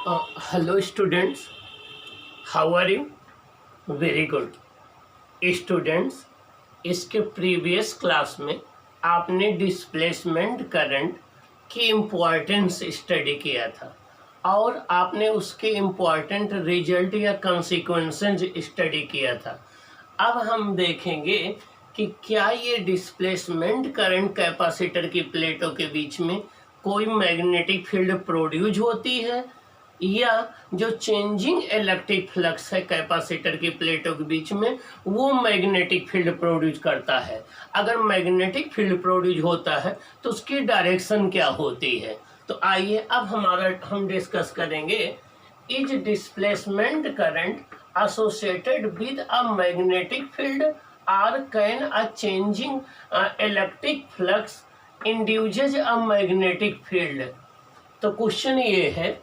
Hello students, how are you? Very good. Students, इसके previous class में आपने displacement current की इम्पोर्टेंस स्टडी किया था और आपने उसके इम्पोर्टेंट रिजल्ट या कंसिक्वेंसेस स्टडी किया था। अब हम देखेंगे कि क्या ये डिस्प्लेसमेंट करंट कैपेसिटर की प्लेटों के बीच में कोई मैग्नेटिक फील्ड प्रोड्यूस होती है या जो चेंजिंग इलेक्ट्रिक फ्लक्स है कैपेसिटर की प्लेटों के बीच में वो मैग्नेटिक फील्ड प्रोड्यूस करता है। अगर मैग्नेटिक फील्ड प्रोड्यूस होता है तो उसकी डायरेक्शन क्या होती है। तो आइए अब हम डिस्कस करेंगे, is displacement current associated with a magnetic field or can a changing electric flux induces a magnetic field. तो क्वेश्चन ये है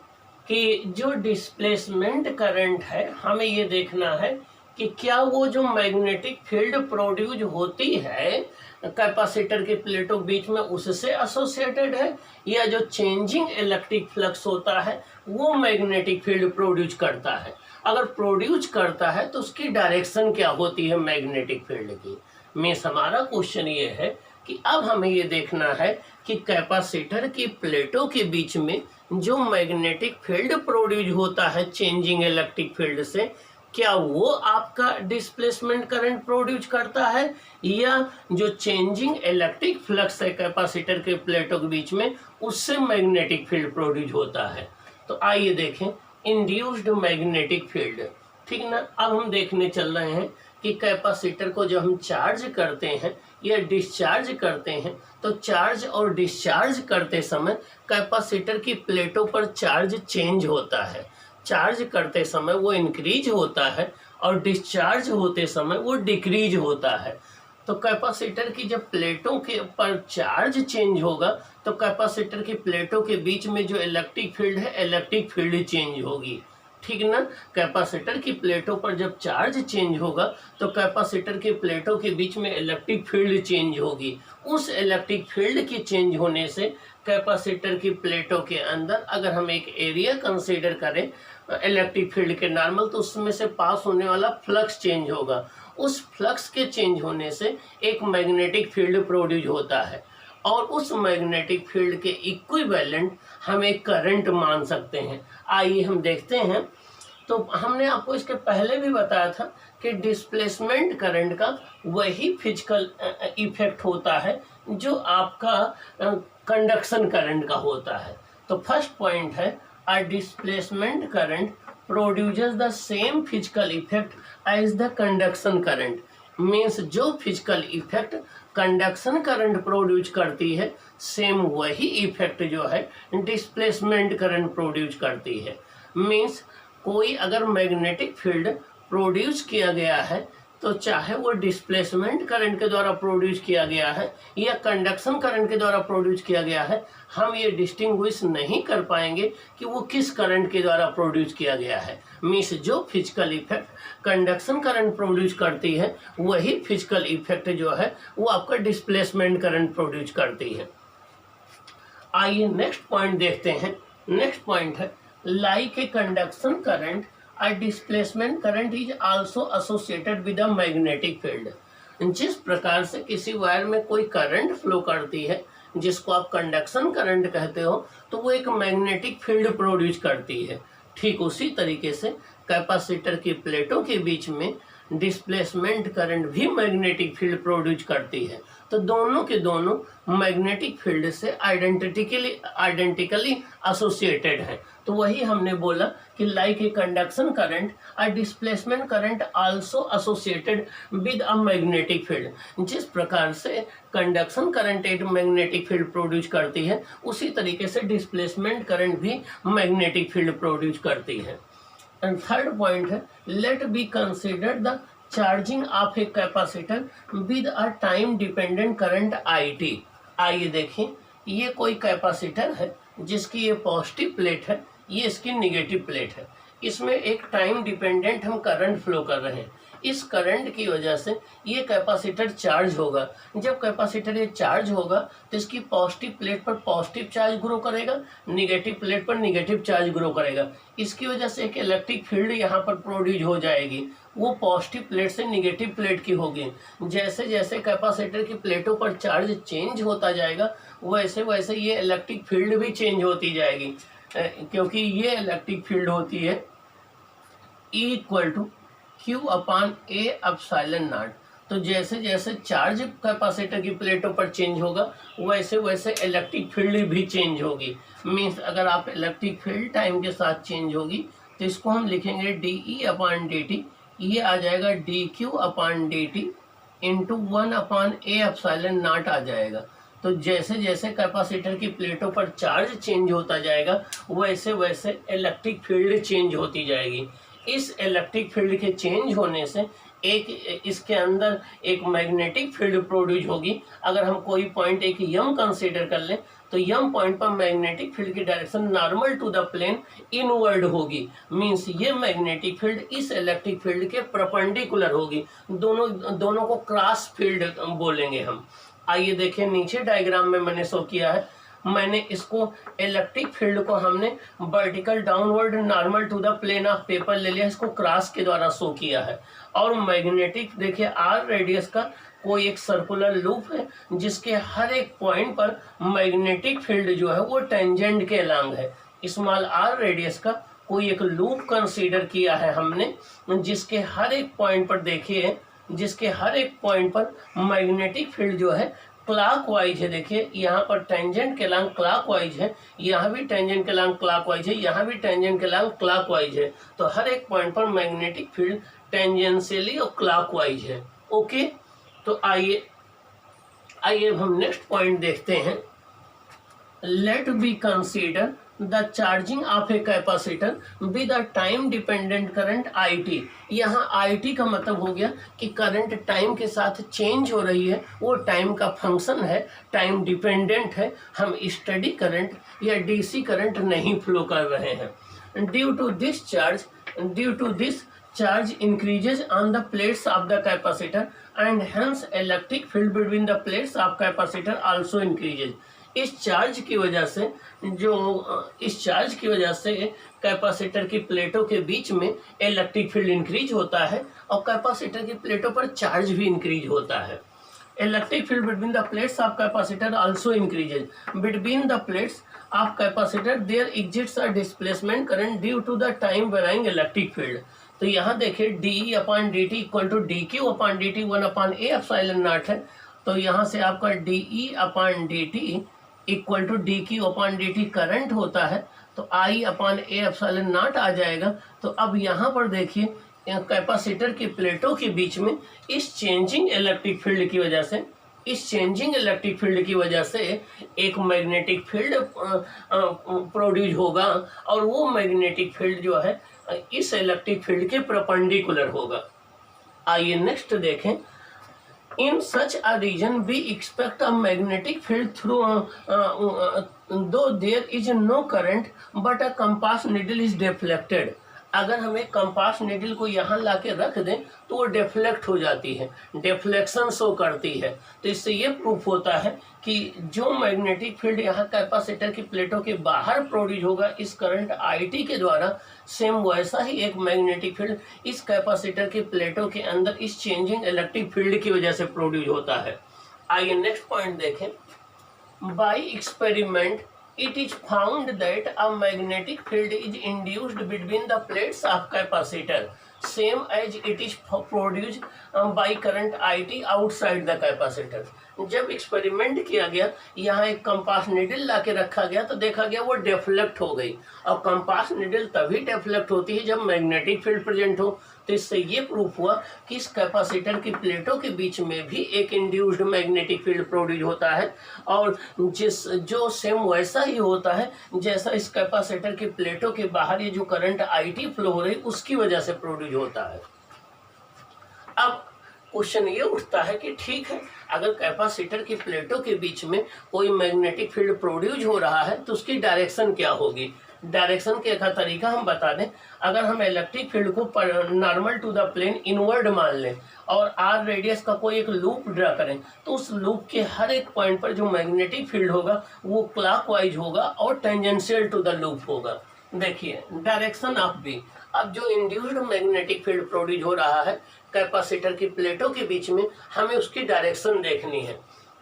कि जो डिस्प्लेसमेंट करंट है हमें ये देखना है कि क्या वो जो मैग्नेटिक फील्ड प्रोड्यूस होती है कैपेसिटर के प्लेटों बीच में उससे एसोसिएटेड है या जो चेंजिंग इलेक्ट्रिक फ्लक्स होता है वो मैग्नेटिक फील्ड प्रोड्यूस करता है। अगर प्रोड्यूस करता है तो उसकी डायरेक्शन क्या होती है मैग्नेटिक फील्ड की। मीन्स हमारा क्वेश्चन ये है कि अब हमें ये देखना है कि कैपेसिटर की प्लेटों के बीच में जो मैग्नेटिक फील्ड प्रोड्यूस होता है चेंजिंग इलेक्ट्रिक फील्ड से, क्या वो आपका डिस्प्लेसमेंट करंट प्रोड्यूस करता है या जो चेंजिंग इलेक्ट्रिक फ्लक्स है कैपेसिटर के प्लेटों के बीच में उससे मैग्नेटिक फील्ड प्रोड्यूस होता है। तो आइए देखें इंड्यूस्ड मैग्नेटिक फील्ड। ठीक ना। अब हम देखने चल रहे हैं कि कैपेसिटर को जब हम चार्ज करते हैं या डिस्चार्ज करते हैं तो चार्ज और डिस्चार्ज करते समय कैपेसिटर की प्लेटों पर चार्ज चेंज होता है। चार्ज करते समय वो इंक्रीज होता है और डिस्चार्ज होते समय वो डिक्रीज होता है। तो कैपेसिटर की जब प्लेटों के पर चार्ज चेंज होगा तो कैपेसिटर की प्लेटों के बीच में जो इलेक्ट्रिक फील्ड है इलेक्ट्रिक फील्ड चेंज होगी। ठीक ना। कैपेसिटर की प्लेटों पर जब चार्ज चेंज होगा तो कैपेसिटर की प्लेटों के बीच में इलेक्ट्रिक फील्ड चेंज होगी। उस इलेक्ट्रिक फील्ड की चेंज होने से कैपेसिटर की प्लेटों के अंदर अगर हम एक एरिया कंसीडर करें इलेक्ट्रिक फील्ड के नॉर्मल, तो उसमें से पास होने वाला फ्लक्स चेंज होगा। उस फ्लक्स के चेंज होने से एक मैग्नेटिक फील्ड प्रोड्यूस होता है और उस मैग्नेटिक फील्ड के इक्विवेलेंट हम एक करंट मान सकते हैं। आइए हम देखते हैं। तो हमने आपको इसके पहले भी बताया था कि डिस्प्लेसमेंट करंट का वही फिजिकल इफेक्ट होता है जो आपका कंडक्शन करंट का होता है। तो फर्स्ट पॉइंट है a displacement current produces the same physical effect as the conduction current. Means जो physical effect conduction current produce करती है सेम वही इफेक्ट जो है डिस्प्लेसमेंट करंट प्रोड्यूस करती है। मीन्स कोई अगर मैग्नेटिक फील्ड प्रोड्यूस किया गया है तो चाहे वो डिस्प्लेसमेंट करंट के द्वारा प्रोड्यूस किया गया है या कंडक्शन करंट के द्वारा प्रोड्यूस किया गया है, हम ये डिस्टिंग्विश नहीं कर पाएंगे कि वो किस करंट के द्वारा प्रोड्यूस किया गया है। मीन्स जो physical effect conduction current produce करती है वही फिजिकल इफेक्ट जो है वो आपका डिस्प्लेसमेंट करंट प्रोड्यूस करती है। आइए नेक्स्ट पॉइंट देखते हैं। नेक्स्ट पॉइंट है like a conduction current a displacement current is also associated with a magnetic field। जिस प्रकार से किसी वायर में कोई करंट फ्लो करती है जिसको आप कंडक्शन करंट कहते हो तो वो एक मैग्नेटिक फील्ड प्रोड्यूस करती है, ठीक उसी तरीके से कैपेसिटर की प्लेटों के बीच में डिस्प्लेसमेंट करंट भी मैग्नेटिक फील्ड प्रोड्यूस करती है। तो दोनों के दोनों मैग्नेटिक फील्ड से आइडेंटिकली एसोसिएटेड हैं। तो वही हमने बोला कि like a conduction current a displacement current also associated with a magnetic field. जिस प्रकार से कंडक्शन करंट एक मैग्नेटिक फील्ड प्रोड्यूस करती है उसी तरीके से डिस्प्लेसमेंट करंट भी मैग्नेटिक फील्ड प्रोड्यूस करती है। एंड थर्ड पॉइंट है late be consider the charging of a capacitor with a time dependent current IT। आइए देखें, ये कोई कैपेसिटर है जिसकी ये पॉजिटिव प्लेट है, ये इसकी निगेटिव प्लेट है। इसमें एक टाइम डिपेंडेंट हम करंट फ्लो कर रहे हैं। इस करंट की वजह से ये कैपेसिटर चार्ज होगा। जब कैपेसिटर ये चार्ज होगा तो इसकी पॉजिटिव प्लेट पर पॉजिटिव चार्ज ग्रो करेगा, निगेटिव प्लेट पर निगेटिव चार्ज ग्रो करेगा। इसकी वजह से एक इलेक्ट्रिक फील्ड यहाँ पर प्रोड्यूस हो जाएगी, वो पॉजिटिव प्लेट से निगेटिव प्लेट की होगी। जैसे जैसे कैपेसिटर की प्लेटों पर चार्ज चेंज होता जाएगा वैसे वैसे ये इलेक्ट्रिक फील्ड भी चेंज होती जाएगी, क्योंकि ये इलेक्ट्रिक फील्ड होती है E=Q/A∁0। तो जैसे जैसे चार्ज कैपेसिटर की प्लेटों पर चेंज होगा वैसे वैसे इलेक्ट्रिक फील्ड भी चेंज होगी। मीन्स अगर आप इलेक्ट्रिक फील्ड टाइम के साथ चेंज होगी तो इसको हम लिखेंगे dE/dt, ये आ जाएगा dQ/dt इंटू 1/A∁0 आ जाएगा। तो जैसे जैसे कैपेसिटर की प्लेटों पर चार्ज चेंज होता जाएगा वैसे वैसे इलेक्ट्रिक फील्ड चेंज होती जाएगी। इस इलेक्ट्रिक फील्ड के चेंज होने से एक इसके अंदर एक मैग्नेटिक फील्ड प्रोड्यूस होगी। अगर हम कोई पॉइंट एक यम कंसीडर कर लें तो यम पॉइंट पर मैग्नेटिक फील्ड की direction normal to the plane inward होगी। मींस ये मैग्नेटिक फील्ड इस इलेक्ट्रिक फील्ड के परपेंडिकुलर होगी, दोनों को क्रॉस फील्ड बोलेंगे हम। आइए देखें, नीचे डायग्राम में मैंने शो किया है। मैंने इसको इलेक्ट्रिक फील्ड को हमने vertical downward normal to the plane of paper ले लिया, इसको क्रॉस के द्वारा शो किया है। और मैग्नेटिक देखिए आर रेडियस का कोई एक सर्कुलर लूप है जिसके हर एक पॉइंट पर मैग्नेटिक फील्ड जो है वो टेंजेंट के अलोंग है। स्मॉल आर रेडियस का कोई एक लूप कंसीडर किया है हमने जिसके हर एक पॉइंट पर देखिए, जिसके हर एक पॉइंट पर मैग्नेटिक फील्ड जो है क्लॉकवाइज है। देखिए यहाँ पर टेंजेंट के अलोंग क्लॉकवाइज है, यहाँ भी टेंजेंट के अलोंग क्लॉकवाइज है, यहाँ भी टेंजेंट के अलोंग क्लॉकवाइज है। तो हर एक पॉइंट पर मैग्नेटिक फील्ड टेंजेंशियली और क्लॉकवाइज है। ओके, तो आइए हम नेक्स्ट पॉइंट देखते हैं। Let be consider the charging of a capacitor with a time dependent current IT। यहाँ IT का मतलब हो गया कि करंट टाइम के साथ चेंज हो रही है, वो टाइम का फंक्शन है, टाइम डिपेंडेंट है। हम स्टडी करंट या DC करंट नहीं फ्लो कर रहे हैं। Due to this charge increases on the plates of the capacitor and hence electric field between the plates of capacitor also increases। इस चार्ज की वजह से कैपेसिटर की प्लेटों के बीच में इलेक्ट्रिक फील्ड इंक्रीज होता है और कैपेसिटर की प्लेटों पर चार्ज भी इंक्रीज होता है। Electric field between the plates of capacitor also increases. Between the plates of capacitor there exists a displacement current due to the time varying electric field. तो यहाँ देखिए dE/dt equal to dQ/dt 1/A∁0 है। तो यहाँ से आपका dE/dt equal to dQ/dt current होता है, तो I/A∁0 आ जाएगा। तो अब यहाँ पर देखिए कैपेसिटर की प्लेटों के बीच में इस चेंजिंग इलेक्ट्रिक फील्ड की वजह से एक मैग्नेटिक फील्ड प्रोड्यूस होगा और वो मैग्नेटिक फील्ड जो है इस इलेक्ट्रिक फील्ड के परपेंडिकुलर होगा। आइए नेक्स्ट देखें। In such a region we expect a magnetic field through though there is no current but a compass needle is deflected। अगर हम एक कंपास नीडल को यहाँ लाके रख दें तो वो डिफ्लेक्ट हो जाती है, डिफ्लेक्शन शो करती है। तो इससे ये प्रूफ होता है कि जो मैग्नेटिक फील्ड यहाँ कैपेसिटर की प्लेटों के बाहर प्रोड्यूस होगा इस करंट IT के द्वारा, सेम वैसा ही एक मैग्नेटिक फील्ड इस कैपेसिटर की प्लेटों के अंदर इस चेंजिंग इलेक्ट्रिक फील्ड की वजह से प्रोड्यूस होता है। आइए नेक्स्ट पॉइंट देखें। By experiment it is found that a magnetic field is induced between the plates of capacitor same as it is produced by current IT outside the capacitor। जब experiment किया गया, यहाँ एक compass needle लाके रखा गया तो देखा गया वो डिफ्लेक्ट हो गई। और कंपास निडल तभी डिफ्लेक्ट होती है जब मैग्नेटिक फील्ड प्रेजेंट हो। तो इससे ये प्रूफ हुआ कि इस कैपेसिटर की प्लेटों के बीच में भी एक इंड्यूस्ड मैग्नेटिक फील्ड प्रोड्यूस होता है और जो सेम वैसा ही होता है जैसा इस कैपेसिटर की प्लेटों के बाहर ये जो करंट IT फ्लो हो रही उसकी वजह से प्रोड्यूस होता है। अब क्वेश्चन ये उठता है कि ठीक है, अगर कैपेसिटर की प्लेटों के बीच में कोई मैग्नेटिक फील्ड प्रोड्यूस हो रहा है तो उसकी डायरेक्शन क्या होगी। डायरेक्शन के का तरीका हम बता दें। अगर हम इलेक्ट्रिक फील्ड को normal to the plane inward मान लें और आर रेडियस का कोई एक लूप ड्रा करें, तो उस लूप के हर एक पॉइंट पर जो मैग्नेटिक फील्ड होगा वो क्लॉकवाइज होगा और टेंजेंशियल टू द लूप होगा। देखिए डायरेक्शन ऑफ बी। अब जो इंड्यूस्ड मैग्नेटिक फील्ड प्रोड्यूस हो रहा है कैपेसिटर की प्लेटों के बीच में, हमें उसकी डायरेक्शन देखनी है।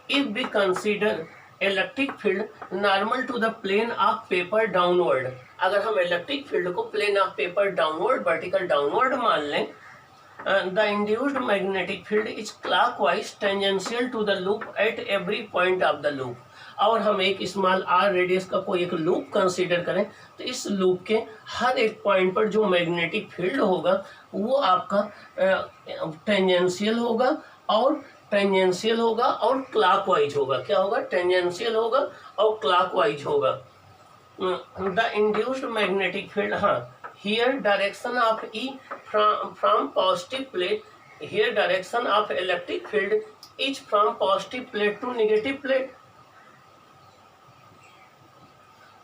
If we consider electric field normal to the plane of paper downward, अगर हम इलेक्ट्रिक फील्ड को plane of paper downward vertical downward मान लें, the induced magnetic field is clockwise tangential to the loop at every point of the loop. और हम एक small are radius का कोई एक लूप कंसीडर करें, तो इस लूप के हर एक पॉइंट पर जो मैग्नेटिक फील्ड होगा वो आपका टेंजेंशियल होगा और क्लॉकवाइज होगा। क्या होगा? टेंजेंशियल होगा और क्लॉकवाइज होगा। द इंड्यूस्ड मैग्नेटिक फील्ड, हाँ, here direction of E from positive plate, here direction of electric field is from positive plate to negative plate.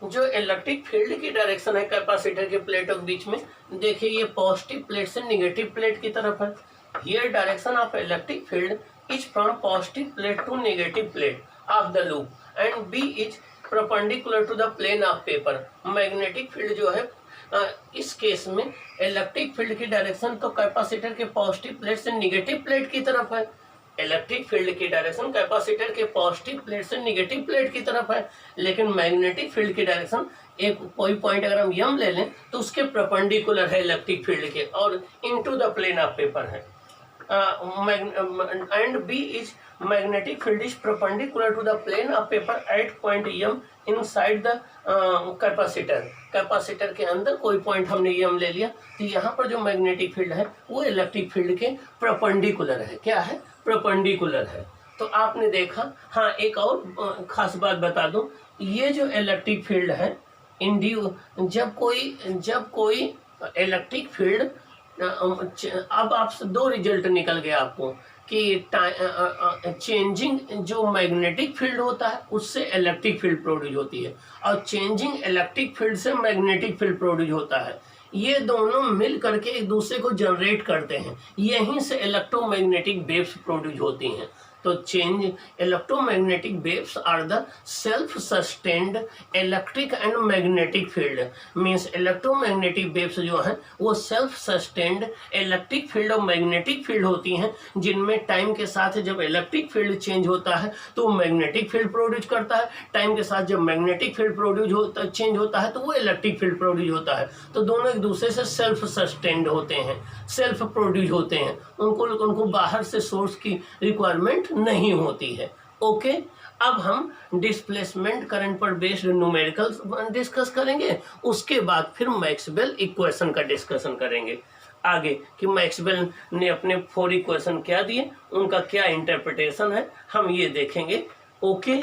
जो इलेक्ट्रिक फील्ड की डायरेक्शन है कैपेसिटर के प्लेटों के बीच में, देखिए ये पॉजिटिव प्लेट से नेगेटिव प्लेट की तरफ है। Here direction of electric field is from positive plate to negative plate of the loop and B is perpendicular to the plane of paper. Magnetic field जो है इस केस में electric field की direction तो capacitor के positive plate से negative plate की तरफ है। इलेक्ट्रिक फील्ड की डायरेक्शन कैपेसिटर के पॉजिटिव प्लेट से नेगेटिव प्लेट की तरफ है, लेकिन मैग्नेटिक फील्ड की डायरेक्शन एक कोई पॉइंट अगर हम यम ले लें तो उसके परपेंडिकुलर है इलेक्ट्रिक फील्ड के और into the plane of paper है। And B is magnetic field is perpendicular to the plane of paper at point M inside the capacitor. Capacitor के अंदर कोई पॉइंट हमने यम ले लिया, तो यहाँ पर जो मैग्नेटिक फील्ड है वो इलेक्ट्रिक फील्ड के परपेंडिकुलर है। क्या है? परपेंडिकुलर है। तो आपने देखा। हाँ, एक और खास बात बता दूं, ये जो इलेक्ट्रिक फील्ड है जब कोई इलेक्ट्रिक फील्ड, अब आपसे दो रिजल्ट निकल गया आपको कि चेंजिंग जो मैग्नेटिक फील्ड होता है उससे इलेक्ट्रिक फील्ड प्रोड्यूस होती है और चेंजिंग इलेक्ट्रिक फील्ड से मैग्नेटिक फील्ड प्रोड्यूस होता है। ये दोनों मिल करके एक दूसरे को जनरेट करते हैं, यहीं से इलेक्ट्रोमैग्नेटिक वेव्स प्रोड्यूस होती हैं। तो change electromagnetic waves are the self sustained electric and magnetic field. Means electromagnetic waves जो हैं वो सेल्फ सस्टेन्ड इलेक्ट्रिक फील्ड और मैग्नेटिक फील्ड होती हैं, जिनमें टाइम के साथ जब इलेक्ट्रिक फील्ड चेंज होता है तो मैग्नेटिक फील्ड प्रोड्यूस करता है, टाइम के साथ जब मैग्नेटिक फील्ड चेंज होता है तो वो इलेक्ट्रिक फील्ड प्रोड्यूस होता है। तो दोनों एक दूसरे से सेल्फ सस्टेन्ड होते हैं, सेल्फ प्रोड्यूस होते हैं, उनको बाहर से सोर्स की रिक्वायरमेंट नहीं होती है। ओके, अब हम डिस्प्लेसमेंट करंट पर बेस्ड न्यूमेरिकल्स डिस्कस करेंगे, उसके बाद फिर मैक्सवेल इक्वेशन का डिस्कशन करेंगे आगे कि मैक्सवेल ने अपने 4 इक्वेशन क्या दिए, उनका क्या इंटरप्रिटेशन है, हम ये देखेंगे। ओके।